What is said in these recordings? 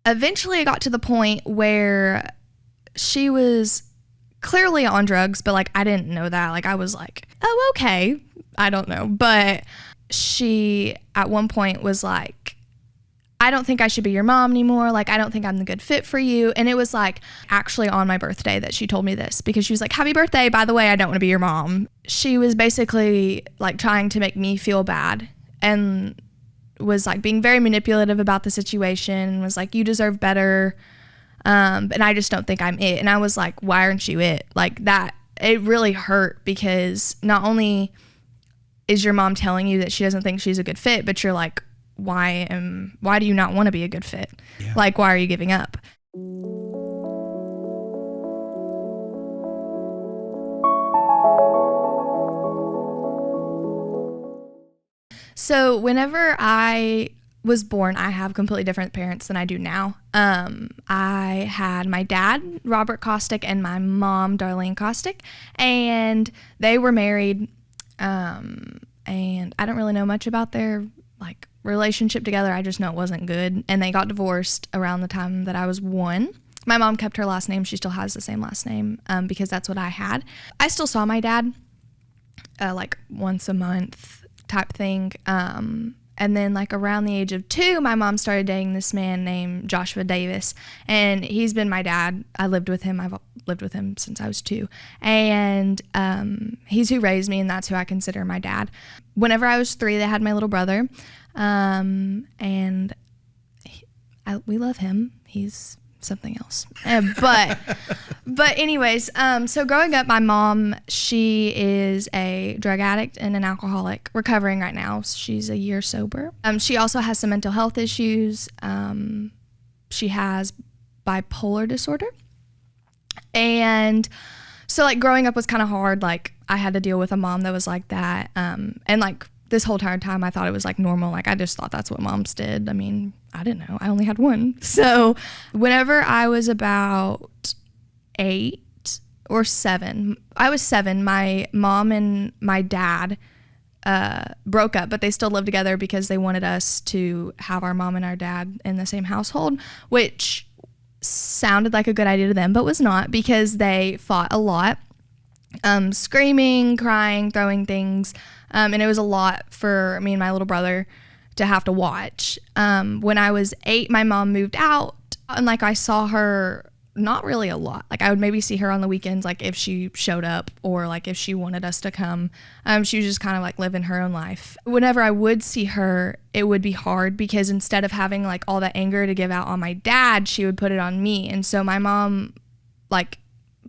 Eventually it got to the point where she was clearly on drugs, but like I didn't know that. Like I was like, oh, okay. I don't know. But she at one point was like, I don't think I should be your mom anymore. Like, I don't think I'm the good fit for you. And it was like actually on my birthday that she told me this, because she was like, happy birthday. By the way, I don't want to be your mom. She was basically like trying to make me feel bad and was like being very manipulative about the situation, was like, you deserve better. And I just don't think I'm it. And I was like, why aren't you it? Like that, it really hurt, because not only is your mom telling you that she doesn't think she's a good fit, but you're like, why do you not want to be a good fit? Yeah. Like, why are you giving up? So whenever I was born, I have completely different parents than I do now. I had my dad, Robert Kostick, and my mom, Darlene Kostick, and they were married. And I don't really know much about their like relationship together. I just know it wasn't good. And they got divorced around the time that I was 1. My mom kept her last name. She still has the same last name because that's what I had. I still saw my dad like once a month type thing. And then like around the age of 2, my mom started dating this man named Joshua Davis, and he's been my dad. I lived with him. I've lived with him since I was 2, and he's who raised me, and that's who I consider my dad. Whenever I was 3, they had my little brother, and we love him. He's something else. But anyways, so growing up, my mom, she is a drug addict and an alcoholic, recovering right now. She's a year sober. She also has some mental health issues. She has bipolar disorder. And so like growing up was kind of hard. Like I had to deal with a mom that was like that. And like this whole entire time I thought it was like normal. Like I just thought that's what moms did. I mean, I didn't know. I only had one. So whenever I was about 8 or 7, I was 7, my mom and my dad broke up, but they still lived together because they wanted us to have our mom and our dad in the same household, which sounded like a good idea to them, but was not, because they fought a lot, screaming, crying, throwing things. And it was a lot for me and my little brother to have to watch. When I was 8, my mom moved out, and like I saw her not really a lot. Like I would maybe see her on the weekends, like if she showed up or like if she wanted us to come. She was just kind of like living her own life. Whenever I would see her, it would be hard, because instead of having like all the anger to give out on my dad, she would put it on me. And so my mom like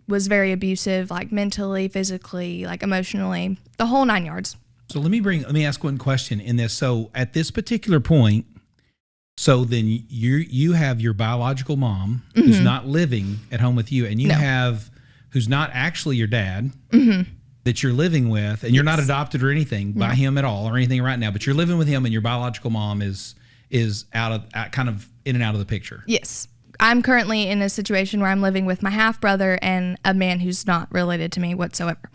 was very abusive, like mentally, physically, like emotionally, the whole 9 yards. So let me ask one question in this. So at this particular point, so then you have your biological mom who's not living at home with you, and you have who's not actually your dad that you're living with, and you're not adopted or anything by him at all or anything right now, but you're living with him, and your biological mom is kind of in and out of the picture. Yes. I'm currently in a situation where I'm living with my half brother and a man who's not related to me whatsoever.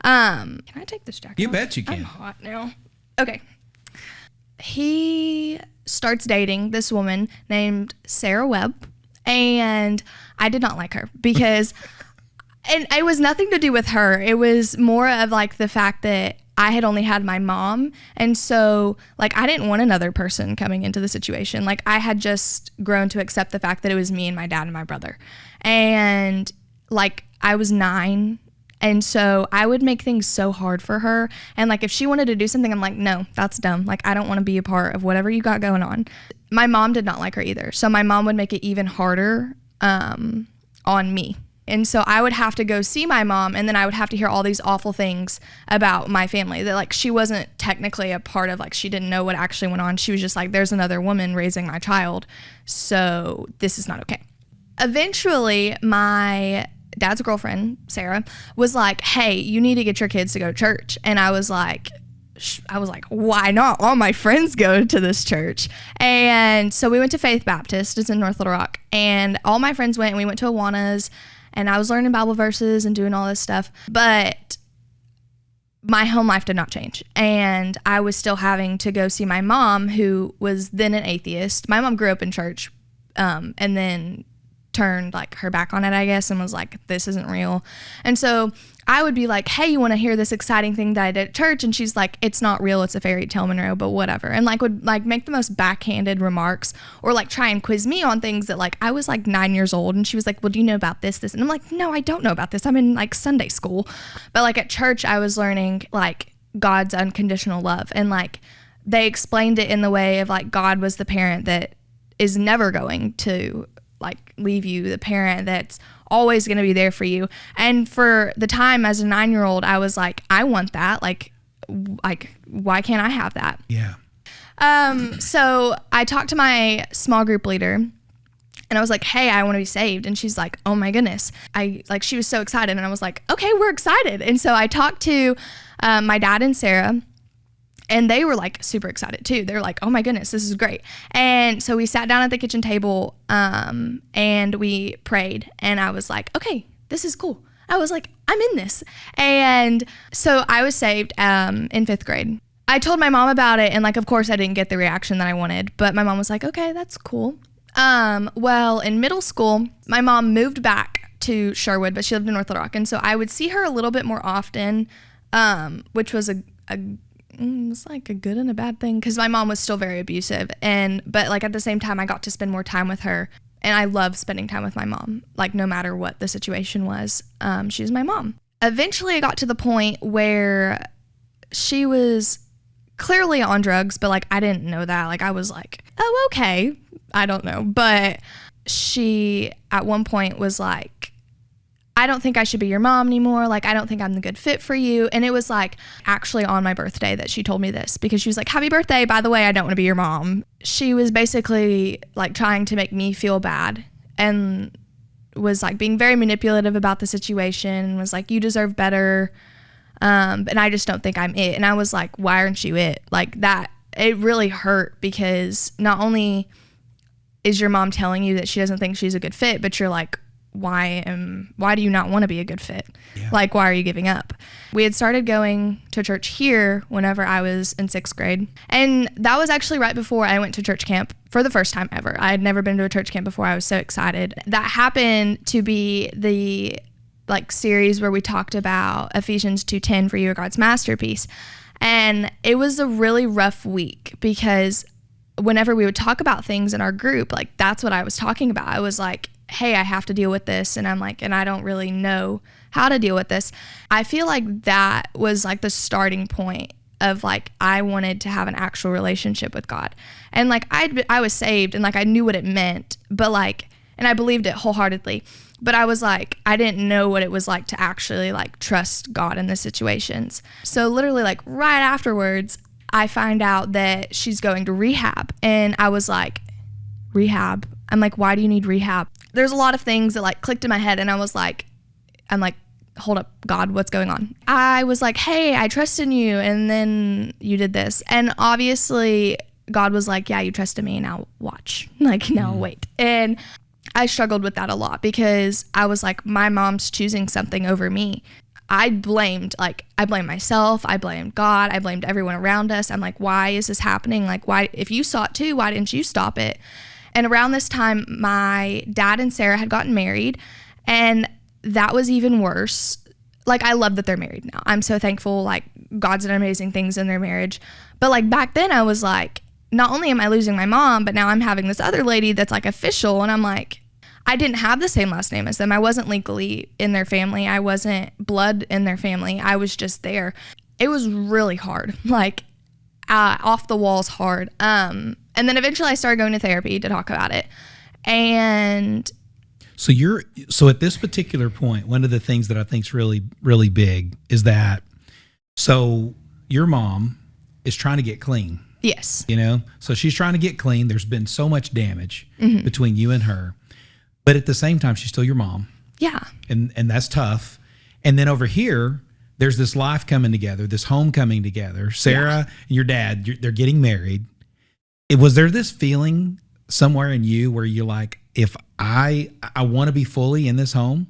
Can I take this jacket You off? bet you can. I'm hot now. Okay. He starts dating this woman named Sarah Webb, and I did not like her because, and it was nothing to do with her. It was more of like the fact that I had only had my mom, and so like I didn't want another person coming into the situation. Like I had just grown to accept the fact that it was me and my dad and my brother, and like I was 9, and so I would make things so hard for her. And like if she wanted to do something, I'm like, no, that's dumb. Like I don't want to be a part of whatever you got going on. My mom did not like her either, so my mom would make it even harder on me. And so I would have to go see my mom, and then I would have to hear all these awful things about my family that like she wasn't technically a part of. Like she didn't know what actually went on. She was just like, there's another woman raising my child, so this is not okay. Eventually, my dad's girlfriend, Sarah, was like, hey, you need to get your kids to go to church. And I was like, why not? All my friends go to this church. And so we went to Faith Baptist. It's in North Little Rock. And all my friends went, and we went to Awana's, and I was learning Bible verses and doing all this stuff. But my home life did not change. And I was still having to go see my mom, who was then an atheist. My mom grew up in church, and then turned like her back on it, I guess, and was like, this isn't real. And so I would be like, hey, you want to hear this exciting thing that I did at church? And she's like, it's not real, it's a fairy tale, Monroe, but whatever. And like would like make the most backhanded remarks, or like try and quiz me on things that like I was like 9 years old, and she was like, well, do you know about this? And I'm like, no, I don't know about this, I'm in like Sunday school. But like at church I was learning like God's unconditional love, and like they explained it in the way of like God was the parent that is never going to like leave you, the parent that's always going to be there for you. And for the time as a 9-year-old, I was like, I want that. Like why can't I have that? Yeah. So I talked to my small group leader, and I was like, hey, I want to be saved. And she's like, oh my goodness. She was so excited, and I was like, okay, we're excited. And so I talked to my dad and Sarah, and they were like super excited too. They're like, oh my goodness, this is great. And so we sat down at the kitchen table, and we prayed, and I was like, okay, this is cool. I was like, I'm in this. And so I was saved in 5th grade. I told my mom about it, and like, of course I didn't get the reaction that I wanted, but my mom was like, okay, that's cool. Well, in middle school, my mom moved back to Sherwood, but she lived in North Little Rock. And so I would see her a little bit more often, which was it's like a good and a bad thing, because my mom was still very abusive, but like at the same time I got to spend more time with her, and I love spending time with my mom, like no matter what the situation was. She was my mom. Eventually I got to the point where she was clearly on drugs, but like I didn't know that. Like I was like, oh, okay, I don't know. But she at one point was like, I don't think I should be your mom anymore. Like, I don't think I'm the good fit for you. And it was like actually on my birthday that she told me this, because she was like, happy birthday, by the way, I don't want to be your mom. She was basically like trying to make me feel bad, and was like being very manipulative about the situation, and was like, you deserve better. And I just don't think I'm it. And I was like, why aren't you it? Like that, it really hurt, because not only is your mom telling you that she doesn't think she's a good fit, but you're like, why do you not want to be a good fit? Yeah. Like, why are you giving up? We had started going to church here whenever I was in 6th grade. And that was actually right before I went to church camp for the first time ever. I had never been to a church camp before. I was so excited. That happened to be the like series where we talked about Ephesians 2:10, for you are God's masterpiece. And it was a really rough week, because whenever we would talk about things in our group, like that's what I was talking about. I was like, hey, I have to deal with this. And I'm like, and I don't really know how to deal with this. I feel like that was like the starting point of like, I wanted to have an actual relationship with God. And like, I was saved, and like, I knew what it meant, but like, and I believed it wholeheartedly, but I was like, I didn't know what it was like to actually like trust God in the situations. So literally like right afterwards, I find out that she's going to rehab. And I was like, rehab? I'm like, why do you need rehab? There's a lot of things that like clicked in my head, and I'm like, hold up, God, what's going on? I was like, hey, I trust in you, and then you did this. And obviously God was like, yeah, you trusted me, now watch. Like, now wait. And I struggled with that a lot, because I was like, my mom's choosing something over me. I blamed myself, I blamed God, I blamed everyone around us. I'm like, why is this happening? Like, why, if you saw it too, why didn't you stop it? And around this time, my dad and Sarah had gotten married, and that was even worse. Like, I love that they're married now. I'm so thankful. Like, God's done amazing things in their marriage. But like back then I was like, not only am I losing my mom, but now I'm having this other lady that's like official. And I'm like, I didn't have the same last name as them. I wasn't legally in their family. I wasn't blood in their family. I was just there. It was really hard, like off the walls hard. And then eventually I started going to therapy to talk about it. And so at this particular point, one of the things that I think is really, really big is that, so your mom is trying to get clean. Yes. You know, so she's trying to get clean. There's been so much damage between you and her, but at the same time, she's still your mom. Yeah. And that's tough. And then over here, there's this life coming together, this home coming together. Sarah and your dad, they're getting married. Was there this feeling somewhere in you where you're like, if I want to be fully in this home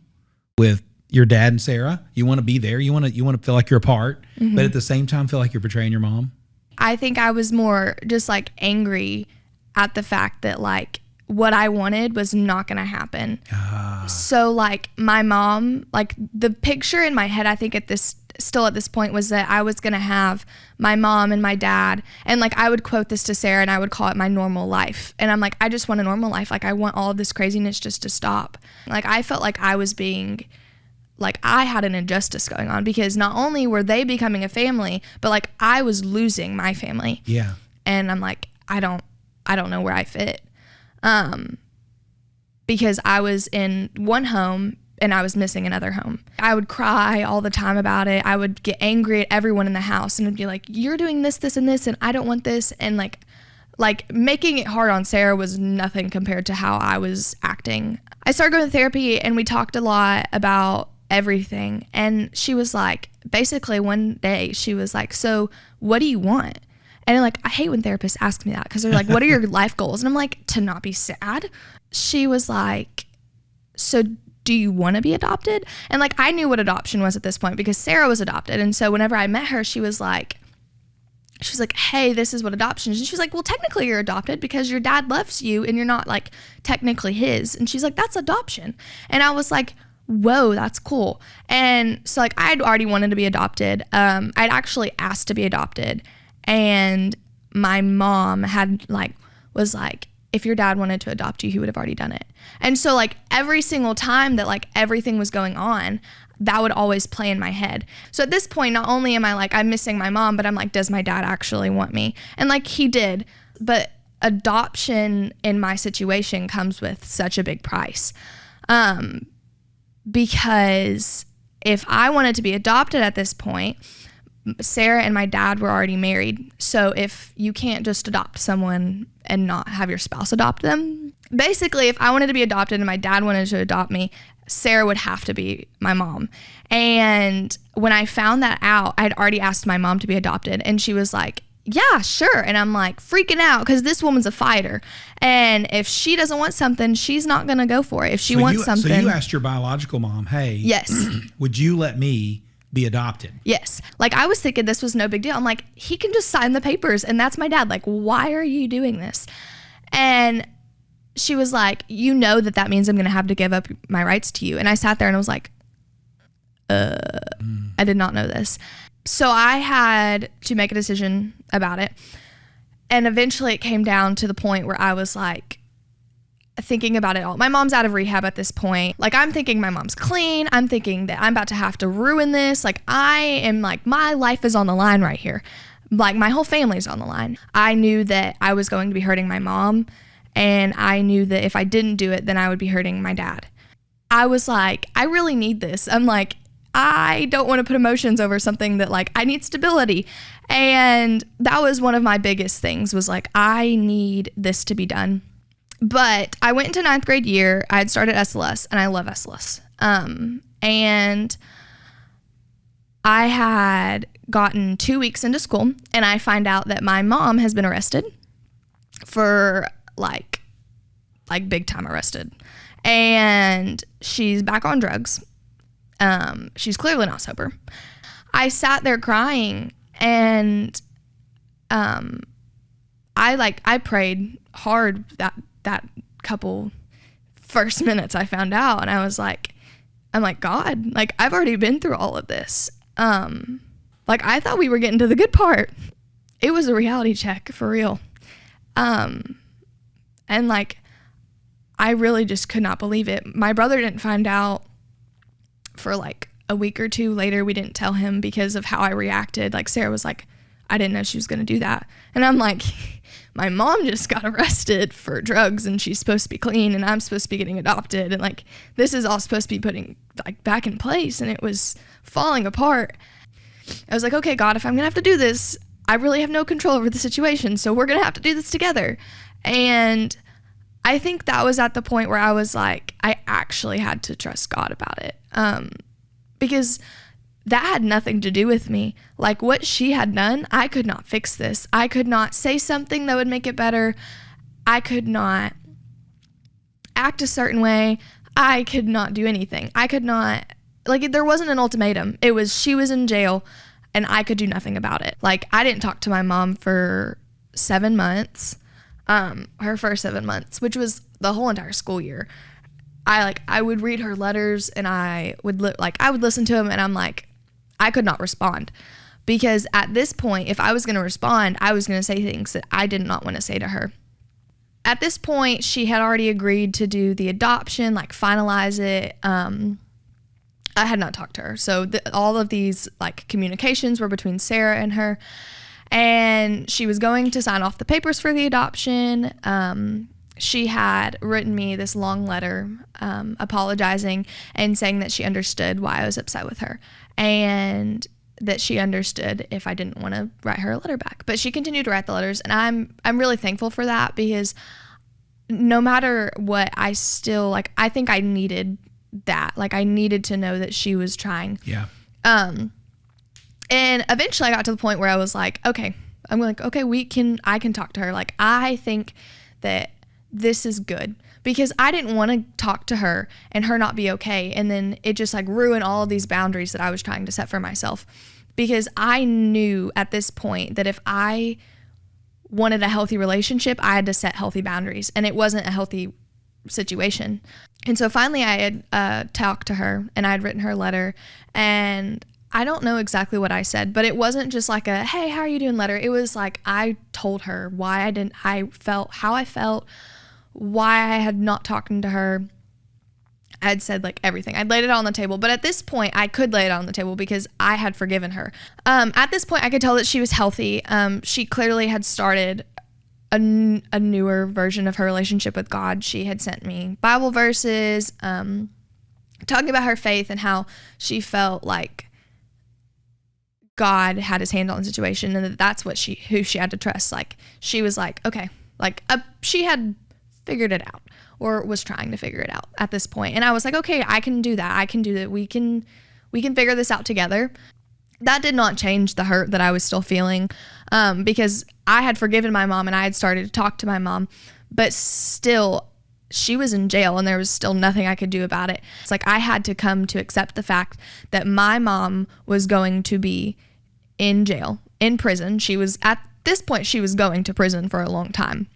with your dad and Sarah, you want to be there, you want to feel like you're a part, but at the same time feel like you're betraying your mom? I think I was more just like angry at the fact that like what I wanted was not going to happen. So like my mom, like the picture in my head, I think at this point was that I was going to have my mom and my dad. And like, I would quote this to Sarah and I would call it my normal life. And I'm like, I just want a normal life. Like I want all of this craziness just to stop. Like I felt like I was being, like I had an injustice going on because not only were they becoming a family, but like I was losing my family. Yeah. And I'm like, I don't know where I fit. Because I was in one home and I was missing another home. I would cry all the time about it. I would get angry at everyone in the house and it'd be like, you're doing this, this, and this, and I don't want this. And like making it hard on Sarah was nothing compared to how I was acting. I started going to therapy and we talked a lot about everything. And she was like, basically one day she was like, so what do you want? And like, I hate when therapists ask me that because they're like, what are your life goals? And I'm like, to not be sad. She was like, so do you want to be adopted? And like, I knew what adoption was at this point because Sarah was adopted. And so whenever I met her, she was like, hey, this is what adoption is. And she was like, well, technically you're adopted because your dad loves you and you're not like technically his. And she's like, that's adoption. And I was like, whoa, that's cool. And so like, I'd already wanted to be adopted. I'd actually asked to be adopted. And my mom was like, if your dad wanted to adopt you, he would have already done it. And so like every single time that like everything was going on, that would always play in my head. So at this point, not only am I like, I'm missing my mom, but I'm like, does my dad actually want me? And like he did, but adoption in my situation comes with such a big price. Because if I wanted to be adopted at this point, Sarah and my dad were already married. So if you can't just adopt someone and not have your spouse adopt them, basically if I wanted to be adopted and my dad wanted to adopt me, Sarah would have to be my mom. And when I found that out, I'd already asked my mom to be adopted and she was like, yeah, sure. And I'm like freaking out because this woman's a fighter. And if she doesn't want something, she's not going to go for it. If she wants something. So you asked your biological mom, hey, yes, would you let me be adopted? Yes. Like I was thinking this was no big deal. I'm like, he can just sign the papers and that's my dad. Like, why are you doing this? And she was like, you know that means I'm going to have to give up my rights to you. And I sat there and I was like, I did not know this. So I had to make a decision about it. And eventually it came down to the point where I was like, thinking about it all. My mom's out of rehab at this point. Like I'm thinking my mom's clean. I'm thinking that I'm about to have to ruin this. Like I am like, my life is on the line right here. Like my whole family's on the line. I knew that I was going to be hurting my mom. And I knew that if I didn't do it, then I would be hurting my dad. I was like, I really need this. I'm like, I don't want to put emotions over something that like, I need stability. And that was one of my biggest things was like, I need this to be done. But I went into 9th grade year. I had started SLS and I love SLS. And I had gotten 2 weeks into school and I find out that my mom has been arrested for like big time arrested. And she's back on drugs. She's clearly not sober. I sat there crying and I prayed hard that couple first minutes I found out, and I'm like, God, like I've already been through all of this. Like I thought we were getting to the good part. It was a reality check for real. And like I really just could not believe it. My brother didn't find out for like a week or two later. We didn't tell him because of how I reacted. Like Sarah was like, I didn't know she was going to do that. And I'm like, my mom just got arrested for drugs and she's supposed to be clean and I'm supposed to be getting adopted. And like, this is all supposed to be putting like back in place. And it was falling apart. I was like, okay, God, if I'm going to have to do this, I really have no control over the situation. So we're going to have to do this together. And I think that was at the point where I was like, I actually had to trust God about it. Because that had nothing to do with me. Like what she had done, I could not fix this. I could not say something that would make it better. I could not act a certain way. I could not do anything. I could not, like there wasn't an ultimatum. It was, she was in jail and I could do nothing about it. Like I didn't talk to my mom for 7 months. her first 7 months, which was the whole entire school year. I would read her letters, and I would listen to them, and I'm like, I could not respond, because at this point, if I was going to respond, I was going to say things that I did not want to say to her. At this point, she had already agreed to do the adoption, like finalize it. I had not talked to her. So all of these like communications were between Sarah and her, and she was going to sign off the papers for the adoption. She had written me this long letter apologizing and saying that she understood why I was upset with her, and that she understood if I didn't want to write her a letter back. But she continued to write the letters, and I'm really thankful for that, because no matter what, I still, like, I think I needed that. Like, I needed to know that she was trying. Yeah. And eventually I got to the point where I was like, okay, I can talk to her. Like, I think that this is good, because I didn't want to talk to her and her not be okay. And then it just like ruined all of these boundaries that I was trying to set for myself, because I knew at this point that if I wanted a healthy relationship, I had to set healthy boundaries, and it wasn't a healthy situation. And so finally I had talked to her, and I had written her a letter, and I don't know exactly what I said, but it wasn't just like a, hey, how are you doing letter. It was like, I told her why how I felt, why I had not talked to her. I had said like everything. I'd laid it on the table, but at this point I could lay it on the table because I had forgiven her. At this point I could tell that she was healthy. She clearly had started a newer version of her relationship with God. She had sent me Bible verses, talking about her faith and how she felt like God had his hand on the situation, and that's who she had to trust. Like, she was like, okay, like she had figured it out, or was trying to figure it out at this point. And I was like, okay, I can do that. I can do that. We can figure this out together. That did not change the hurt that I was still feeling, because I had forgiven my mom and I had started to talk to my mom, but still she was in jail and there was still nothing I could do about it. It's like I had to come to accept the fact that my mom was going to be in jail, in prison. At this point, she was going to prison for a long time.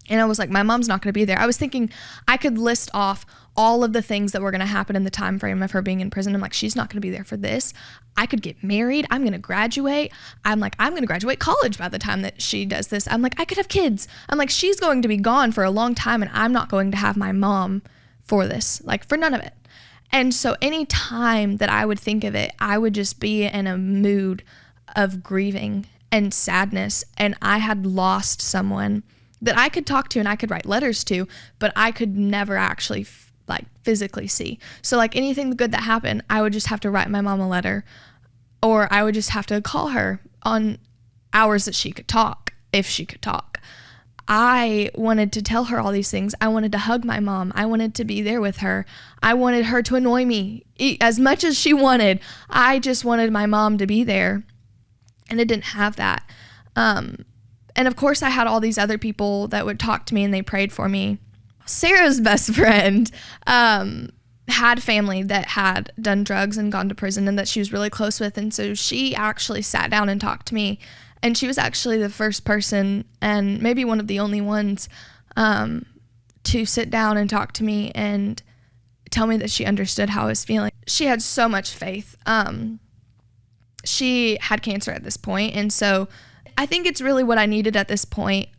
And I was like, my mom's not going to be there. I was thinking I could list off all of the things that were going to happen in the time frame of her being in prison. I'm like, she's not going to be there for this. I could get married. I'm going to graduate. I'm going to graduate college by the time that she does this. I'm like, I could have kids. I'm like, she's going to be gone for a long time, and I'm not going to have my mom for this, like, for none of it. And so any time that I would think of it, I would just be in a mood of grieving and sadness. And I had lost someone that I could talk to and I could write letters to, but I could never actually physically see. So like anything good that happened, I would just have to write my mom a letter, or I would just have to call her on hours that she could talk, if she could talk. I wanted to tell her all these things. I wanted to hug my mom. I wanted to be there with her. I wanted her to annoy me as much as she wanted. I just wanted my mom to be there, and it didn't have that. And of course I had all these other people that would talk to me and they prayed for me. Sarah's best friend had family that had done drugs and gone to prison and that she was really close with. And so she actually sat down and talked to me. And she was actually the first person, and maybe one of the only ones, to sit down and talk to me and tell me that she understood how I was feeling. She had so much faith. She had cancer at this point, and so I think it's really what I needed at this point,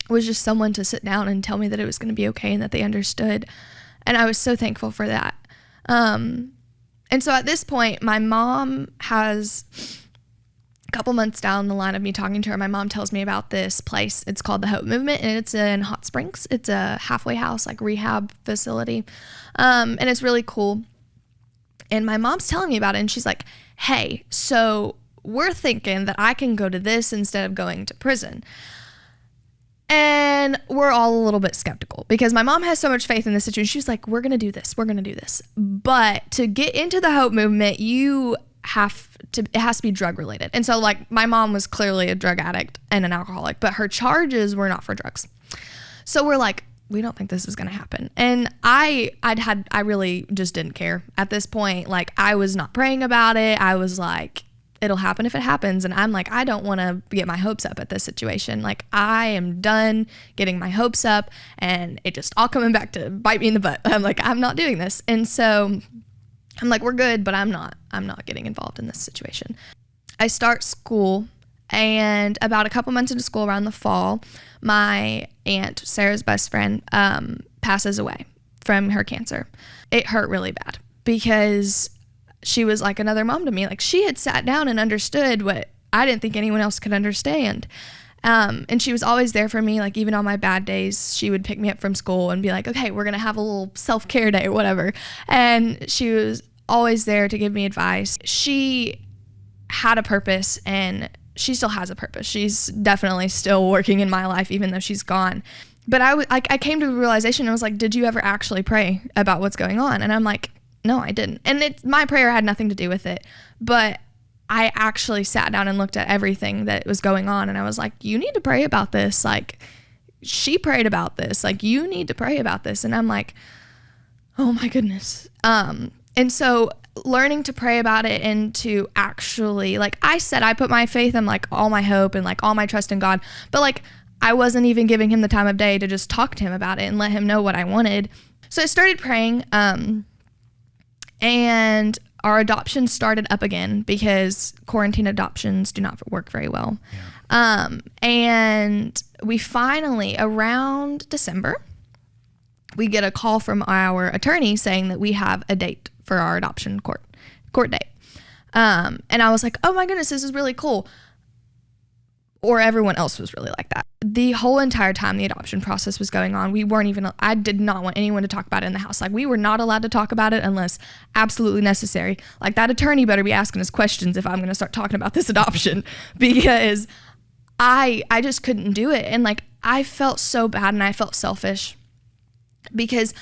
was just someone to sit down and tell me that it was going to be okay and that they understood. And I was so thankful for that. And so at this point, my mom has, a couple months down the line of me talking to her, my mom tells me about this place. It's called the Hope Movement, and it's in Hot Springs. It's a halfway house, like rehab facility. And it's really cool. And my mom's telling me about it, and she's like, hey, so we're thinking that I can go to this instead of going to prison. And we're all a little bit skeptical because my mom has so much faith in this situation. She was like, we're going to do this. We're going to do this. But to get into the Hope Movement, it has to be drug related. And so like my mom was clearly a drug addict and an alcoholic, but her charges were not for drugs. So we're like, we don't think this is going to happen. And I really just didn't care at this point. Like, I was not praying about it. I was like, it'll happen if it happens. And I'm like, I don't want to get my hopes up at this situation. Like, I am done getting my hopes up and it just all coming back to bite me in the butt. I'm like, I'm not doing this. And so I'm like, we're good, but I'm not getting involved in this situation. I start school, and about a couple months into school, around the fall, my aunt, Sarah's best friend, passes away from her cancer. It hurt really bad because she was like another mom to me. Like, she had sat down and understood what I didn't think anyone else could understand. And she was always there for me. Like, even on my bad days, she would pick me up from school and be like, okay, we're going to have a little self-care day or whatever. And she was always there to give me advice. She had a purpose, and she still has a purpose. She's definitely still working in my life, even though she's gone. But I came to a realization. I was like, did you ever actually pray about what's going on? And I'm like, no, I didn't. And my prayer had nothing to do with it. But I actually sat down and looked at everything that was going on. And I was like, you need to pray about this. Like, she prayed about this. Like, you need to pray about this. And I'm like, oh my goodness. And so learning to pray about it and to actually, like I said, I put my faith and like all my hope and like all my trust in God. But like, I wasn't even giving him the time of day to just talk to him about it and let him know what I wanted. So I started praying. And our adoption started up again because quarantine adoptions do not work very well. Yeah. And we finally, around December, we get a call from our attorney saying that we have a date for our adoption court date. And I was like, oh my goodness, this is really cool. Or everyone else was really like that. The whole entire time the adoption process was going on, I did not want anyone to talk about it in the house. Like, we were not allowed to talk about it unless absolutely necessary. Like, that attorney better be asking us questions if I'm going to start talking about this adoption, because I just couldn't do it. And like, I felt so bad and I felt selfish because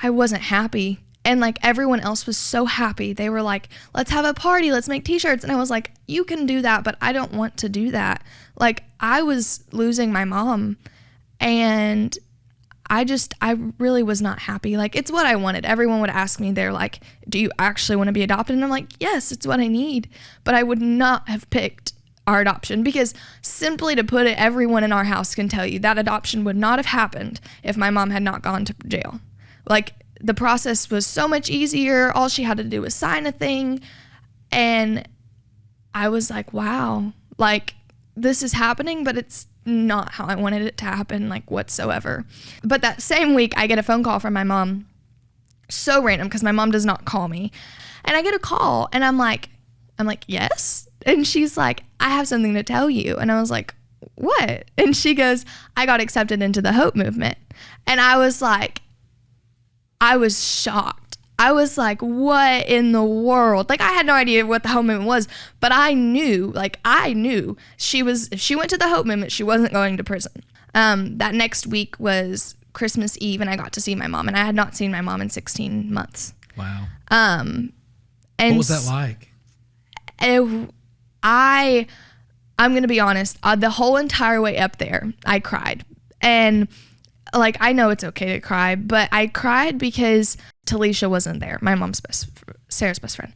I wasn't happy. And like, everyone else was so happy. They were like, let's have a party, let's make t-shirts. And I was like, you can do that, but I don't want to do that. Like, I was losing my mom, and I really was not happy. Like, it's what I wanted. Everyone would ask me, they're like, do you actually want to be adopted? And I'm like, yes, it's what I need. But I would not have picked our adoption, because simply to put it, everyone in our house can tell you that adoption would not have happened if my mom had not gone to jail. Like, the process was so much easier. All she had to do was sign a thing. And I was like, wow, like, this is happening, but it's not how I wanted it to happen, like, whatsoever. But that same week, I get a phone call from my mom. So random, because my mom does not call me. And I get a call, and I'm like, yes? And she's like, I have something to tell you. And I was like, what? And she goes, I got accepted into the Hope movement. And I was like, I was shocked. I was like, what in the world? Like, I had no idea what the Hope movement was, but I knew if she went to the Hope movement, she wasn't going to prison. That next week was Christmas Eve, and I got to see my mom, and I had not seen my mom in 16 months. Wow. And what was that like? I'm going to be honest, the whole entire way up there, I cried. And like, I know it's okay to cry, but I cried because Talisha wasn't there, my mom's Sarah's best friend.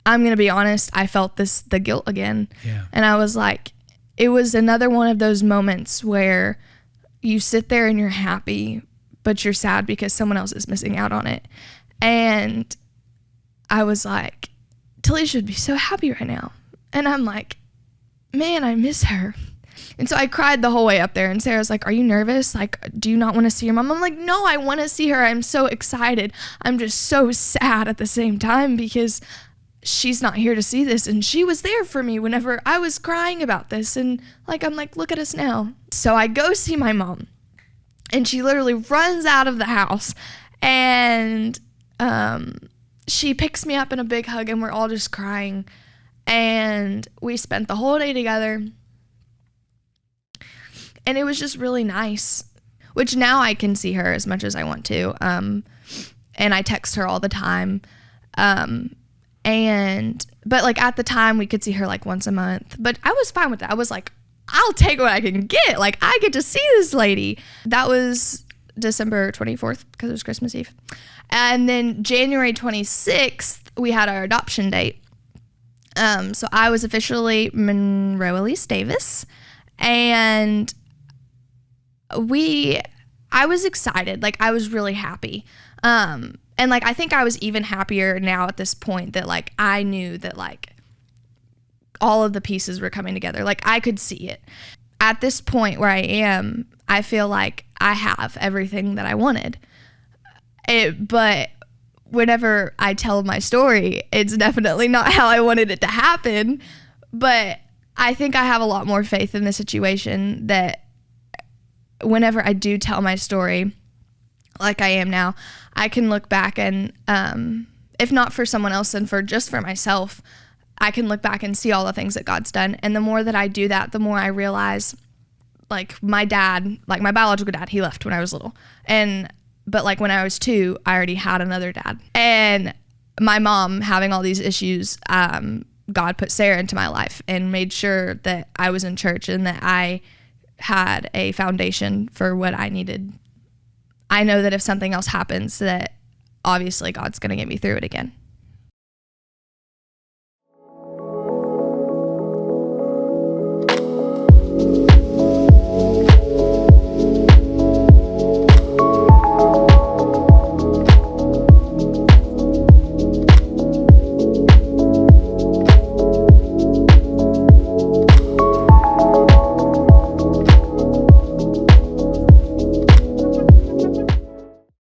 I'm going to be honest, I felt the guilt again. Yeah. And I was like, it was another one of those moments where you sit there and you're happy, but you're sad because someone else is missing out on it. And I was like, Talisha would be so happy right now. And I'm like, man, I miss her. And so I cried the whole way up there, and Sarah's like, are you nervous? Like, do you not want to see your mom? I'm like, no, I want to see her. I'm so excited. I'm just so sad at the same time because she's not here to see this. And she was there for me whenever I was crying about this. And like, I'm like, look at us now. So I go see my mom, and she literally runs out of the house, and she picks me up in a big hug, and we're all just crying. And we spent the whole day together. And it was just really nice, which now I can see her as much as I want to. And I text her all the time. But like, at the time we could see her like once a month, but I was fine with that. I was like, I'll take what I can get. Like, I get to see this lady. That was December 24th because it was Christmas Eve. And then January 26th, we had our adoption date. So I was officially Monroe Elise Davis, and I was excited. Like, I was really happy. And like, I think I was even happier now at this point that like, I knew that like all of the pieces were coming together. Like, I could see it. At this point where I am, I feel like I have everything that I wanted. But whenever I tell my story, it's definitely not how I wanted it to happen. But I think I have a lot more faith in the situation that whenever I do tell my story, like I am now, I can look back and, if not for someone else and just for myself, I can look back and see all the things that God's done. And the more that I do that, the more I realize, like, my dad, like my biological dad, he left when I was little. But like when I was 2, I already had another dad. And my mom having all these issues, God put Sarah into my life and made sure that I was in church and that I had a foundation for what I needed. I know that if something else happens, that obviously God's going to get me through it again.